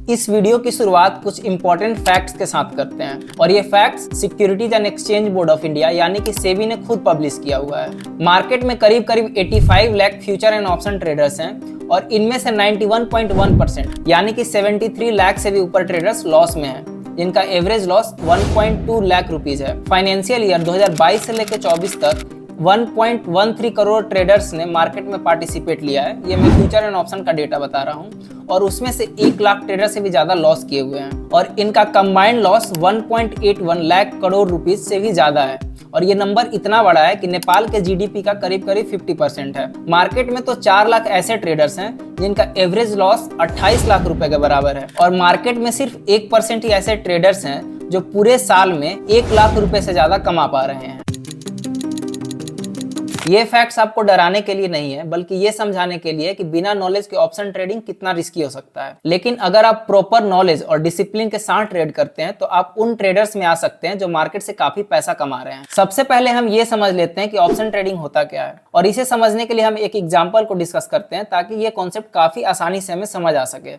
इस वीडियो की शुरुआत कुछ इंपॉर्टेंट फैक्ट्स के साथ करते हैं और ये facts securities and exchange board of India यानी कि सेबी ने खुद पब्लिश किया हुआ है। मार्केट में करीब 85 lakh future and option traders हैं और इनमें से 91.1% यानी कि 73 लाख से भी ऊपर ट्रेडर्स लॉस में हैं, जिनका एवरेज लॉस 1.2 लाख रुपीज है। फाइनेंशियल ईयर 2022 से लेकर 24 तक 1.13 करोड़ ट्रेडर्स ने मार्केट में पार्टिसिपेट लिया है। ये मैं फ्यूचर एंड ऑप्शन का डेटा बता रहा हूँ और उसमें से 1 लाख ट्रेडर से भी ज्यादा लॉस किए हुए हैं और इनका combined loss 1.81 lakh crore rupees से भी ज्यादा है और ये नंबर इतना बड़ा है कि नेपाल के जीडीपी का करीब 50% है। मार्केट में तो 4 लाख ऐसे ट्रेडर्स हैं जिनका एवरेज लॉस 28 लाख रुपए के बराबर है और मार्केट में सिर्फ 1% ही ऐसे ट्रेडर्स हैं जो पूरे साल में 1 लाख रुपए से ज्यादा कमा पा रहे हैं। ये फैक्ट्स आपको डराने के लिए नहीं है, बल्कि ये समझाने के लिए कि बिना नॉलेज के ऑप्शन ट्रेडिंग कितना रिस्की हो सकता है। लेकिन अगर आप प्रॉपर नॉलेज और डिसिप्लिन के साथ ट्रेड करते हैं तो आप उन ट्रेडर्स में आ सकते हैं जो मार्केट से काफी पैसा कमा रहे हैं। सबसे पहले हम ये समझ लेते हैं कि ऑप्शन ट्रेडिंग होता क्या है और इसे समझने के लिए हम एक एग्जाम्पल को डिस्कस करते हैं ताकि ये कॉन्सेप्ट काफी आसानी से हमें समझ आ सके।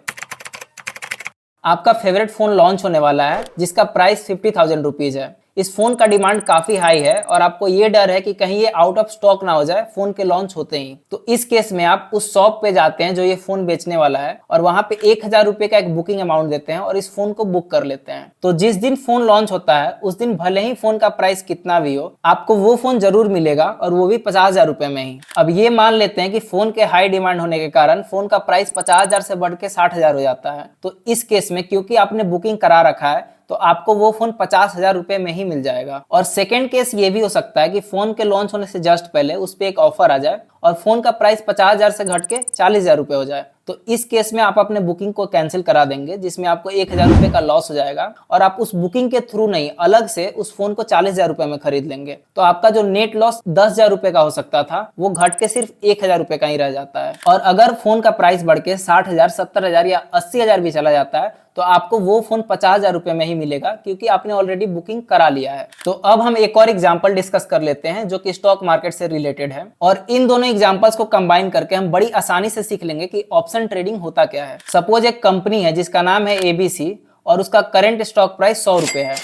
आपका फेवरेट फोन लॉन्च होने वाला है जिसका प्राइस 50,000 रुपीज है। इस फोन का डिमांड काफी हाई है और आपको ये डर है कि कहीं ये आउट ऑफ स्टॉक ना हो जाए फोन के लॉन्च होते ही। तो इस केस में आप उस शॉप पे जाते हैं जो ये फोन बेचने वाला है और वहां पे 1,000 रुपए का एक बुकिंग अमाउंट देते हैं और इस फोन को बुक कर लेते हैं। तो जिस दिन फोन लॉन्च होता है उस दिन भले ही फोन का प्राइस कितना भी हो, आपको वो फोन जरूर मिलेगा और वो भी 50,000 रुपए में ही। अब ये मान लेते हैं कि फोन के हाई डिमांड होने के कारण फोन का प्राइस 50,000 से बढ़ के 60,000 हो जाता है। तो इस केस में क्योंकि आपने बुकिंग करा रखा है तो आपको वो फोन 50,000 रुपए में ही मिल जाएगा। और सेकेंड केस ये भी हो सकता है कि फोन के लॉन्च होने से जस्ट पहले उस पर एक ऑफर आ जाए और फोन का प्राइस 50,000 से घट के 40,000 रुपए हो जाए। तो इस केस में आप अपने बुकिंग को कैंसिल करा देंगे जिसमें आपको 1,000 रुपए का लॉस हो जाएगा और आप उस बुकिंग के थ्रू नहीं अलग से उस फोन को 40,000 रुपए में खरीद लेंगे। तो आपका जो नेट लॉस 10,000 रुपए का हो सकता था वो घट के सिर्फ 1,000 रुपए का ही रह जाता है। और अगर फोन का प्राइस बढ़ के 60,000, 70,000 या 80,000 भी चला जाता है तो आपको वो फोन 50,000 रुपए में ही मिलेगा क्योंकि आपने ऑलरेडी बुकिंग करा लिया है। तो अब हम एक और एग्जांपल डिस्कस कर लेते हैं जो कि स्टॉक मार्केट से रिलेटेड है और इन दोनों एग्जांपल्स को कंबाइन करके हम बड़ी आसानी से सीख लेंगे कि ऑप्शन ट्रेडिंग होता क्या है। सपोज एक कंपनी है जिसका नाम है एबीसी और उसका करंट स्टॉक प्राइस 100 रुपए है।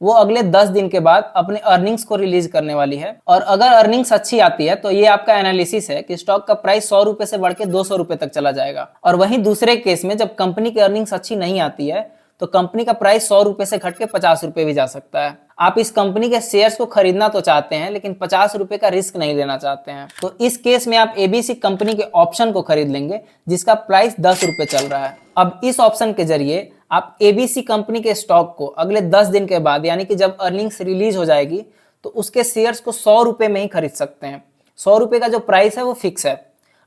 वो अगले 10 दिन के बाद अपने अर्निंग्स को रिलीज करने वाली है और अगर अर्निंग्स अच्छी आती है तो ये आपका एनालिसिस है कि स्टॉक का प्राइस 100 रुपए से बढ़ के 200 रुपए तक चला जाएगा। और वहीं दूसरे केस में जब कंपनी की अर्निंग्स अच्छी नहीं आती है तो कंपनी का प्राइस 100 रुपए से घट के 50 रुपए भी जा सकता है। आप इस कंपनी के शेयर्स को खरीदना तो चाहते हैं लेकिन 50 रुपए का रिस्क नहीं लेना चाहते हैं। तो इस केस में आप एबीसी कंपनी के ऑप्शन को खरीद लेंगे जिसका प्राइस 10 रुपए चल रहा है। अब इस ऑप्शन के जरिए आप एबीसी कंपनी के स्टॉक को अगले 10 दिन के बाद यानी कि जब अर्निंग्स रिलीज हो जाएगी तो उसके शेयर्स को 100 रुपए में ही खरीद सकते हैं। 100 रुपए का जो प्राइस है वो फिक्स है।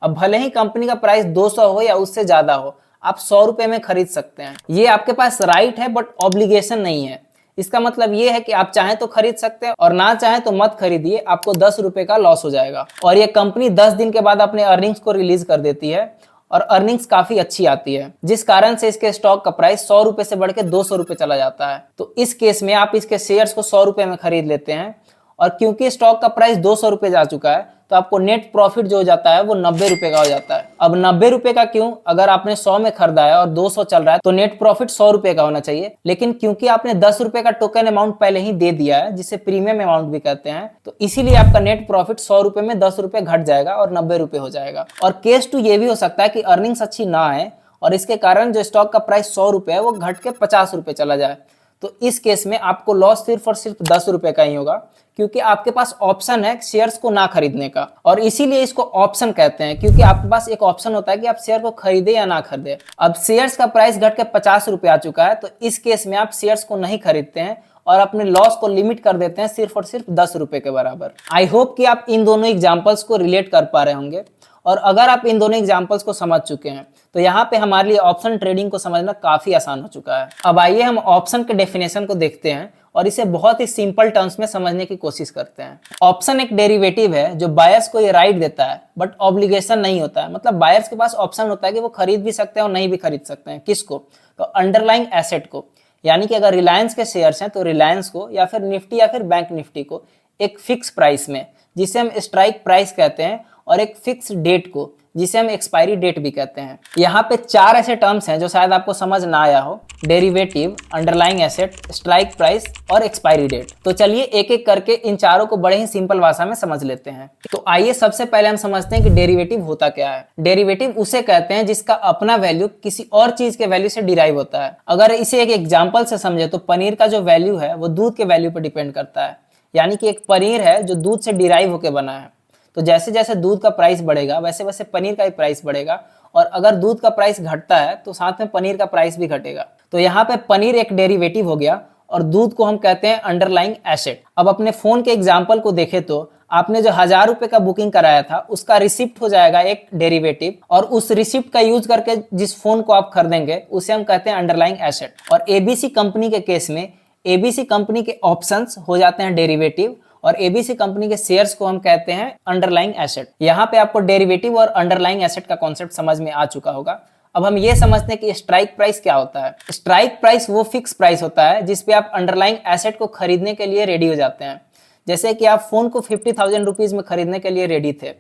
अब भले ही कंपनी का प्राइस 200 हो या उससे ज्यादा हो, आप 100 रुपए में खरीद सकते हैं। ये आपके पास राइट है बट ऑब्लिगेशन नहीं है। इसका मतलब ये है कि आप चाहें तो खरीद सकते हैं और ना चाहें तो मत खरीदिए, आपको 10 रुपए का लॉस हो जाएगा। और ये कंपनी 10 दिन के बाद अपने अर्निंग्स को रिलीज कर देती है और अर्निंग्स काफी अच्छी आती है जिस कारण से इसके स्टॉक का प्राइस 100 रुपए से बढ़ के 200 रुपए चला जाता है। तो इस केस में आप इसके शेयर्स को 100 रुपए में खरीद लेते हैं और क्योंकि स्टॉक का प्राइस 200 रुपए जा चुका है तो आपको नेट प्रॉफिट जो हो जाता है वो 90 रुपए का हो जाता है। अब 90 रुपए का क्यों? अगर आपने 100 में खरीदा है और 200 चल रहा है तो नेट प्रॉफिट 100 रुपए का होना चाहिए, लेकिन क्योंकि आपने 10 रुपए का टोकन अमाउंट पहले ही दे दिया है जिसे प्रीमियम अमाउंट भी कहते हैं, तो इसीलिए आपका नेट प्रॉफिट 100 रुपए में 10 रुपए घट जाएगा और 90 रुपए हो जाएगा। और केस 2 ये भी हो सकता है कि अर्निंग्स अच्छी ना आए और इसके कारण जो स्टॉक का प्राइस 100 रुपए है वो घट के 50 रुपए चला जाए। तो इस केस में आपको लॉस सिर्फ और सिर्फ 10 रुपए का ही होगा क्योंकि आपके पास ऑप्शन है शेयर्स को ना खरीदने का और इसीलिए इसको ऑप्शन कहते हैं क्योंकि आपके पास एक ऑप्शन होता है कि आप शेयर को खरीदे या ना खरीदे। अब शेयर्स का प्राइस घट के 50 रुपए आ चुका है तो इस केस में आप शेयर्स को नहीं खरीदते हैं और अपने लॉस को लिमिट कर देते हैं सिर्फ और सिर्फ 10 रुपए के बराबर। आई होप कि आप इन दोनों एग्जाम्पल्स को रिलेट कर पा रहे होंगे और अगर आप इन दोनों एग्जाम्पल्स को समझ चुके हैं तो यहाँ पे हमारे लिए ऑप्शन ट्रेडिंग को समझना काफी आसान हो चुका है। अब आइए हम ऑप्शन के डेफिनेशन को देखते हैं और इसे बहुत ही सिंपल टर्म्स में समझने की कोशिश करते हैं। ऑप्शन एक डेरिवेटिव है जो बायर्स को ये राइट देता है बट ऑब्लिगेशन नहीं होता है। मतलब बायर्स के पास ऑप्शन होता है कि वो खरीद भी सकते हैं और नहीं भी खरीद सकते हैं। किसको? तो अंडरलाइंग एसेट को। यानी कि अगर रिलायंस के शेयर्स हैं तो रिलायंस को या फिर निफ्टी या फिर बैंक निफ्टी को एक फिक्स प्राइस में, जिसे हम स्ट्राइक प्राइस कहते हैं, और एक फिक्स डेट को जिसे हम एक्सपायरी डेट भी कहते हैं। यहाँ पे 4 ऐसे टर्म्स हैं जो शायद आपको समझ ना आया हो: derivative, underlying asset, strike price और एक्सपायरी डेट। तो चलिए एक एक करके इन चारों को बड़े ही सिंपल भाषा में समझ लेते हैं। तो आइए सबसे पहले हम समझते हैं कि डेरिवेटिव होता क्या है। डेरिवेटिव उसे कहते हैं जिसका अपना वैल्यू किसी और चीज के वैल्यू से डिराइव होता है। अगर इसे एक एग्जाम्पल से समझे तो पनीर का जो वैल्यू है वो दूध के वैल्यू पर डिपेंड करता है। यानी कि एक पनीर है जो दूध से डिराइव होकर बना है, तो जैसे जैसे दूध का प्राइस बढ़ेगा वैसे वैसे पनीर का भी प्राइस बढ़ेगा, और अगर दूध का प्राइस घटता है तो साथ में पनीर का प्राइस भी घटेगा। तो यहाँ पे पनीर एक डेरिवेटिव हो गया और दूध को हम कहते हैं अंडरलाइंग एसेट। अब अपने फोन के एग्जाम्पल को देखें तो आपने जो 1000 रुपए का बुकिंग कराया था उसका रिसिप्ट हो जाएगा एक डेरिवेटिव, और उस रिसिप्ट का यूज करके जिस फोन को आप खरीदेंगे उसे हम कहते हैं अंडरलाइंग एसेट। और एबीसी कंपनी के केस में एबीसी कंपनी के ऑप्शंस हो जाते हैं डेरिवेटिव, और एबीसी कंपनी के शेयर्स को हम कहते हैं अंडरलाइंग एसेट। यहाँ पे आपको डेरिवेटिव और अंडरलाइंग एसेट का कॉन्सेप्ट समझ में आ चुका होगा। अब हम ये समझते हैं कि स्ट्राइक प्राइस क्या होता है। स्ट्राइक प्राइस वो फिक्स प्राइस होता है जिसपे आप अंडरलाइंग एसेट को खरीदने के लिए रेडी हो जाते हैं। जैसे कि आप फोन को 50,000 रुपीज में खरीदने के लिए रेडी थे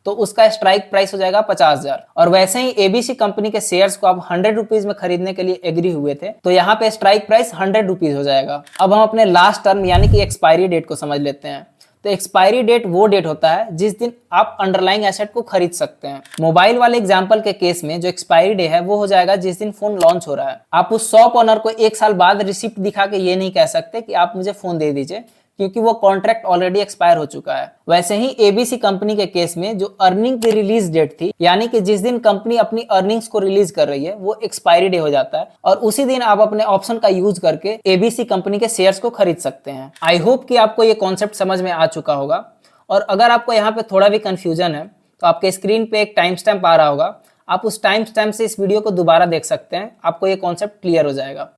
तो उसका स्ट्राइक प्राइस हो जाएगा 50,000। और वैसे ही एबीसी कंपनी के शेयर्स को आप 100 रुपीज में खरीदने के लिए एग्री हुए थे तो यहाँ पे स्ट्राइक प्राइस 100 रुपीज हो जाएगा। अब हम अपने लास्ट टर्म यानी कि एक्सपायरी डेट को समझ लेते हैं। तो एक्सपायरी डेट वो डेट होता है जिस दिन आप अंडरलाइंग एसेट को खरीद सकते हैं। मोबाइल वाले एग्जांपल के केस में जो एक्सपायरी डे है वो हो जाएगा जिस दिन फोन लॉन्च हो रहा है। आप उस शॉप ओनर को 1 साल बाद रिसिप्ट दिखा के ये नहीं कह सकते कि आप मुझे फोन दे दीजिए, क्योंकि वो कॉन्ट्रैक्ट ऑलरेडी एक्सपायर हो चुका है। वैसे ही एबीसी कंपनी के केस में जो अर्निंग की रिलीज डेट थी, यानी कि जिस दिन कंपनी अपनी अर्निंग्स को रिलीज कर रही है, वो एक्सपायरी डे हो जाता है, और उसी दिन आप अपने ऑप्शन का यूज करके एबीसी कंपनी के शेयर्स को खरीद सकते हैं। आई होप कि आपको ये कॉन्सेप्ट समझ में आ चुका होगा। और अगर आपको यहाँ पे थोड़ा भी कंफ्यूजन है तो आपके स्क्रीन पे एक टाइम स्टैम्प आ रहा होगा, आप उस टाइम स्टैम्प से इस वीडियो को दोबारा देख सकते हैं, आपको ये कॉन्सेप्ट क्लियर हो जाएगा।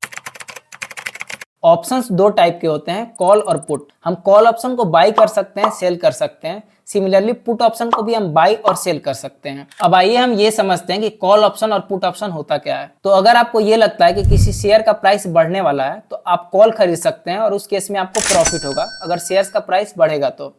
ऑप्शंस 2 टाइप के होते हैं, कॉल और पुट। हम कॉल ऑप्शन को बाई कर सकते हैं, सेल कर सकते हैं। सिमिलरली पुट ऑप्शन को भी हम बाई और सेल कर सकते हैं। अब आइए हम ये समझते हैं कि कॉल ऑप्शन और पुट ऑप्शन होता क्या है। तो अगर आपको ये लगता है कि किसी शेयर का प्राइस बढ़ने वाला है तो आप कॉल खरीद सकते हैं और उस केस में आपको प्रॉफिट होगा अगर शेयर्स का प्राइस बढ़ेगा तो।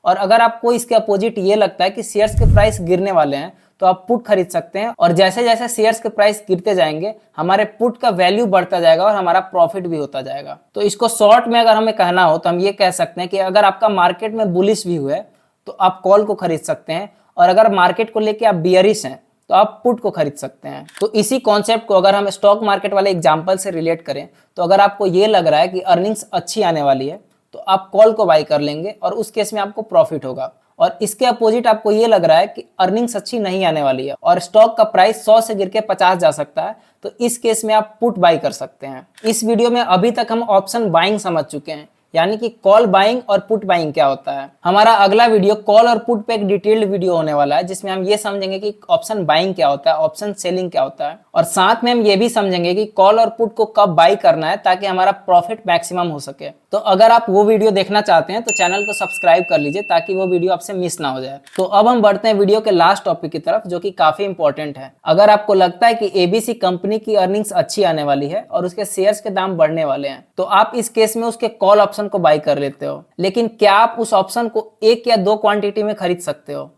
और अगर आपको इसके अपोजिट ये लगता है कि शेयर्स के प्राइस गिरने वाले हैं तो आप पुट खरीद सकते हैं, और जैसे जैसे शेयर्स के प्राइस गिरते जाएंगे हमारे पुट का वैल्यू बढ़ता जाएगा और हमारा प्रॉफिट भी होता जाएगा। तो इसको शॉर्ट में अगर हमें कहना हो तो हम ये कह सकते हैं कि अगर आपका मार्केट में बुलिश व्यू है तो आप कॉल को खरीद सकते हैं, और अगर मार्केट को लेके आप बियरिश हैं तो आप पुट को खरीद सकते हैं। तो इसी कॉन्सेप्ट को अगर हम स्टॉक मार्केट वाले एग्जाम्पल से रिलेट करें तो अगर आपको ये लग रहा है कि अर्निंग्स अच्छी आने वाली है तो आप कॉल को बाई कर लेंगे और उस केस में आपको प्रॉफिट होगा। और इसके अपोजिट आपको ये लग रहा है कि अर्निंग्स अच्छी नहीं आने वाली है और स्टॉक का प्राइस 100 से गिर के 50 जा सकता है, तो इस केस में आप पुट बाई कर सकते हैं। इस वीडियो में अभी तक हम ऑप्शन बाइंग समझ चुके हैं, यानी कि कॉल बाइंग और पुट बाइंग क्या होता है। हमारा अगला वीडियो कॉल और पुट पे एक डिटेल्ड वीडियो होने वाला है जिसमें हम ये समझेंगे कि ऑप्शन बाइंग क्या होता है, ऑप्शन सेलिंग क्या होता है, और साथ में हम ये भी समझेंगे कि कॉल और पुट को कब बाई करना है ताकि हमारा प्रॉफिट मैक्सिमम हो सके। तो अगर आप वो वीडियो देखना चाहते हैं तो चैनल को सब्सक्राइब कर लीजिए ताकि वो वीडियो आपसे मिस ना हो जाए। तो अब हम बढ़ते हैं वीडियो के लास्ट टॉपिक की तरफ जो कि काफी इंपॉर्टेंट है। अगर आपको लगता है कि एबीसी कंपनी की अर्निंग्स अच्छी आने वाली है और उसके शेयर्स के दाम बढ़ने वाले हैं तो आप इस केस में उसके कॉल ऑप्शन को बाई कर लेते हो, लेकिन क्या आप उस ऑप्शन को 1 या 2 क्वांटिटी में खरीद सकते हो?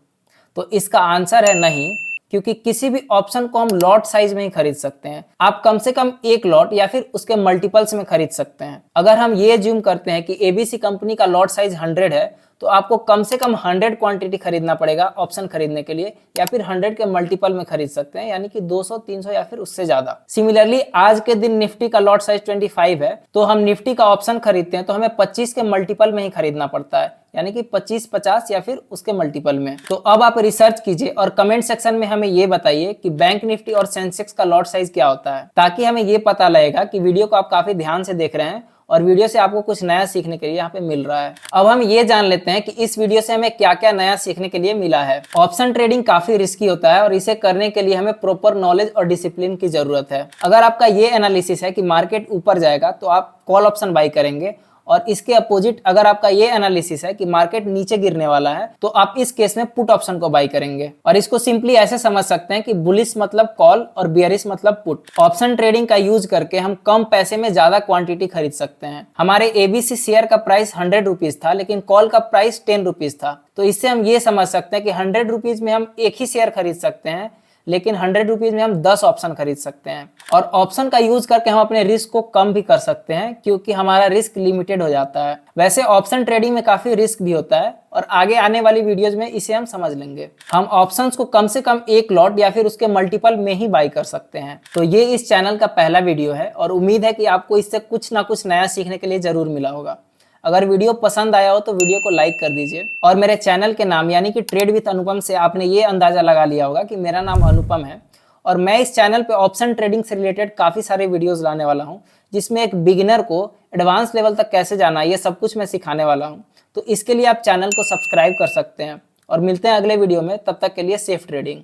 तो इसका आंसर है नहीं, क्योंकि किसी भी ऑप्शन को हम लॉट साइज में ही खरीद सकते हैं। आप कम से कम 1 लॉट या फिर उसके मल्टीपल्स में खरीद सकते हैं। अगर हम ये ज्यूम करते हैं कि एबीसी कंपनी का लॉट साइज 100 है तो आपको कम से कम 100 क्वांटिटी खरीदना पड़ेगा ऑप्शन खरीदने के लिए, या फिर 100 के मल्टीपल में खरीद सकते हैं, यानी कि 200, 300 या फिर उससे ज्यादा। सिमिलरली आज के दिन निफ्टी का लॉट साइज 25 है तो हम निफ्टी का ऑप्शन खरीदते हैं तो हमें 25 के मल्टीपल में ही खरीदना पड़ता है, यानी कि 25, 50 या फिर उसके मल्टीपल में। तो अब आप रिसर्च कीजिए और कमेंट सेक्शन में हमें ये बताइए कि बैंक निफ्टी और सेंसेक्स का लॉट साइज क्या होता है, ताकि हमें ये पता लगेगा कि वीडियो को आप काफी ध्यान से देख रहे हैं और वीडियो से आपको कुछ नया सीखने के लिए यहाँ पे मिल रहा है। अब हम ये जान लेते हैं कि इस वीडियो से हमें क्या क्या नया सीखने के लिए मिला है। ऑप्शन ट्रेडिंग काफी रिस्की होता है और इसे करने के लिए हमें प्रॉपर नॉलेज और डिसिप्लिन की जरूरत है। अगर आपका ये एनालिसिस है कि मार्केट ऊपर जाएगा तो आप कॉल ऑप्शन बाई करेंगे, और इसके अपोजिट अगर आपका ये एनालिसिस है कि मार्केट नीचे गिरने वाला है तो आप इस केस में पुट ऑप्शन को बाय करेंगे। और इसको सिंपली ऐसे समझ सकते हैं कि बुलिश मतलब कॉल और बियरिश मतलब पुट। ऑप्शन ट्रेडिंग का यूज करके हम कम पैसे में ज्यादा क्वांटिटी खरीद सकते हैं। हमारे एबीसी शेयर का प्राइस 100 रुपीज था, लेकिन कॉल का प्राइस 10 रुपीज था। तो इससे हम ये समझ सकते हैं कि 100 रुपीज में हम एक ही शेयर खरीद सकते हैं, लेकिन 100 रुपीज में हम 10 ऑप्शन खरीद सकते हैं। और ऑप्शन का यूज करके हम अपने रिस्क को कम भी कर सकते हैं, क्योंकि हमारा रिस्क लिमिटेड हो जाता है। वैसे ऑप्शन ट्रेडिंग में काफी रिस्क भी होता है और आगे आने वाली वीडियोज में इसे हम समझ लेंगे। हम ऑप्शंस को कम से कम एक लॉट या फिर उसके मल्टीपल में ही बाय कर सकते हैं। तो ये इस चैनल का पहला वीडियो है और उम्मीद है कि आपको इससे कुछ ना कुछ नया सीखने के लिए जरूर मिला होगा। अगर वीडियो पसंद आया हो तो वीडियो को लाइक कर दीजिए। और मेरे चैनल के नाम यानी कि ट्रेड विद अनुपम से आपने ये अंदाजा लगा लिया होगा कि मेरा नाम अनुपम है और मैं इस चैनल पे ऑप्शन ट्रेडिंग से रिलेटेड काफ़ी सारे वीडियोस लाने वाला हूँ, जिसमें एक बिगिनर को एडवांस लेवल तक कैसे जाना ये सब कुछ मैं सिखाने वाला हूँ। तो इसके लिए आप चैनल को सब्सक्राइब कर सकते हैं और मिलते हैं अगले वीडियो में। तब तक के लिए सेफ ट्रेडिंग।